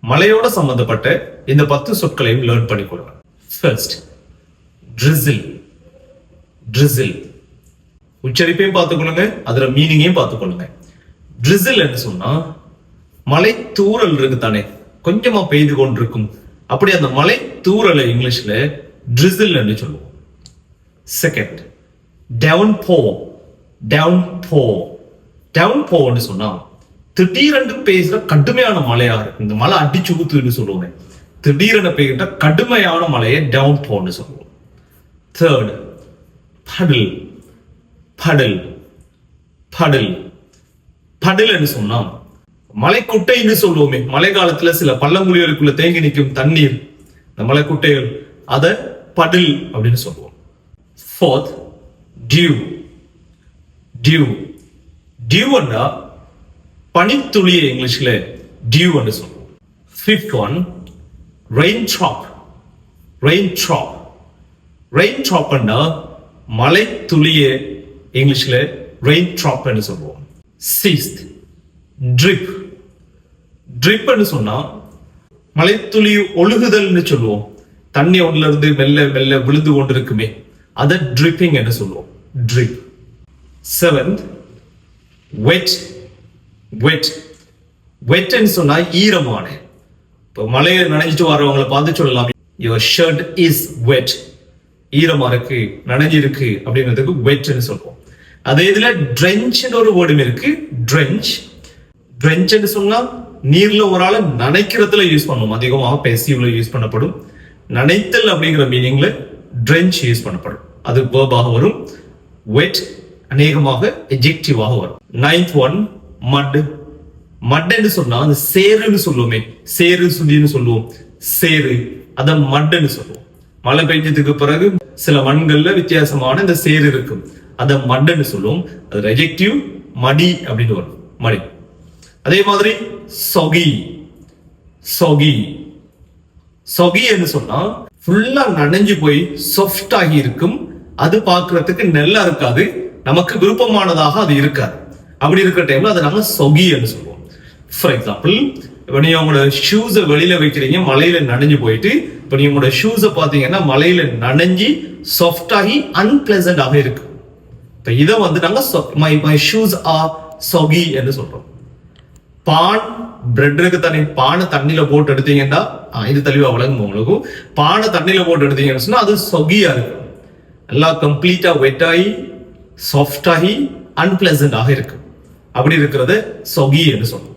மழையோட சம்பந்தப்பட்ட இந்த 10 சொற்களையும் லேர்ன் பண்ணிக்கொள்ளுங்க. First, drizzle. drizzle. உச்சரிப்பையும் பார்த்துக்கொள்ளுங்க, அதுல மீனிங்கையும் பார்த்துக்கொள்ளுங்க. drizzle என்று சொன்னா மழை தூறல் இருக்கு தானே, கொஞ்சமா பெய்து கொண்டிருக்கும். அப்படி அந்த மழை தூறலை இங்கிலீஷ்ல drizzle என்று சொல்லுவோம். Second, downpour. downpour. downpour ன்னு சொன்னா திடீரென்று பெய்கிற கடுமையான மழையா இருக்கு. இந்த மழை அடிச்சு ஊத்துன்னு சொல்லுவோமே, திடீரென பெய்கிற கடுமையான மழையை டவுன்போர்னு சொல்லுவோம். Third, puddle. puddle. puddle. puddle சொன்னா மலைக்குட்டைன்னு சொல்லுவோமே, மழை காலத்துல சில பள்ளங்குழிகளுக்குள்ள தேங்கி நிற்கும் தண்ணீர், இந்த மலைக்குட்டைகள், அத puddle அப்படின்னு சொல்லுவோம். Fourth, dew. dew. dewன்னா பனித்துளியை இங்கிலீஷ்ல dew என்று சொல்லுவோம். Fifth one, raindrop. raindrop. raindropன்னா மழை துளியை இங்கிலீஷ்ல raindrop என்று சொல்லுவோம். Sixth, drip. drip ன்னு சொன்னா மழை துளி ஒழுகுதல்னு சொல்லுவோம். தண்ணி ஒன்றுல இருந்து மெல்ல மெல்ல விழுந்து கொண்டிருக்குமே, அதை dripping என்று சொல்லுவோம். drip. Seventh, wet. wet. wet ன்னு சொன்னா ஈரமான. இப்போ மழையை நனைஞ்சிட்டு வரவங்களை பார்த்து சொல்லலாம், your shirt is wet. ஈரமா இருக்கு, நனைஞ்சு இருக்கு அப்படிங்கிறதுக்கு wet ன்னு சொல்லுவோம். அதே இதுல drench ஒரு வேர்டும் இருக்கு, drench. drench ன்னு சொன்னா நீர்ல ஒரு ஆளை நனைக்கிறதுல யூஸ் பண்ணுவோம், அதிகமாக பேசிவ்ல யூஸ் பண்ணப்படும். நனைத்தல் அப்படிங்கிற மீனிங்ல drench யூஸ் பண்ணப்படும், அது verb-ஆக வரும். wet அநேகமாக adjective-ஆக வரும். Ninth one, mud. mud ன்னு சொன்னா அந்த சேருன்னு சொல்லுவோமே, சேரு சுதின்னு சொல்லுவோம், சேரு, அத மட்ன்னு சொல்லுவோம். மழை பெஞ்சதுக்கு பிறகு சில மண்கள்ல வித்தியாசமான இந்த சேரு இருக்கும், அத மட்ன்னு சொல்லுவோம். அது adjective, மடி அப்படின்னு வரும், மடி. அதே மாதிரி soggy. soggy. soggy ன்னு சொன்னா ஃபுல்லா நனைஞ்சு போய் சாஃப்ட் ஆகி இருக்கும், அது பார்க்கிறதுக்கு நல்லா இருக்காது, நமக்கு விருப்பமானதாக அது இருக்காது. அப்படி இருக்கிற டைம்ல அதை நாங்க soggy ன்னு சொல்லுவோம். ஃபார் எக்ஸாம்பிள், இப்ப நீங்க உங்களோட ஷூஸை வெளியில வைக்கிறீங்க, மழையில நனைஞ்சு போயிட்டு, இப்ப நீங்க உங்களோட ஷூஸை பாத்தீங்கன்னா மழையில நனைஞ்சி சாஃப்ட் ஆகி அன்பிளசன்ட் ஆக இருக்கு. இப்ப இதை வந்து நாங்க my shoes are soggy என்று சொல்றோம். பான், பிரெட் இருக்கு தானே, பானை தண்ணியில போட்டு எடுத்தீங்கன்னா, இது தெளிவா வழங்கும் உங்களுக்கு, பானை தண்ணியில போட்டு எடுத்தீங்கன்னு சொன்னா அது சொகியா இருக்கு, எல்லாம் கம்ப்ளீட்டா வெட் ஆகி சாஃப்ட் ஆகி அன்பிளசன்ட் ஆக இருக்கு. அப்படி இருக்கிறது சொகி என்று சொல்றோம்.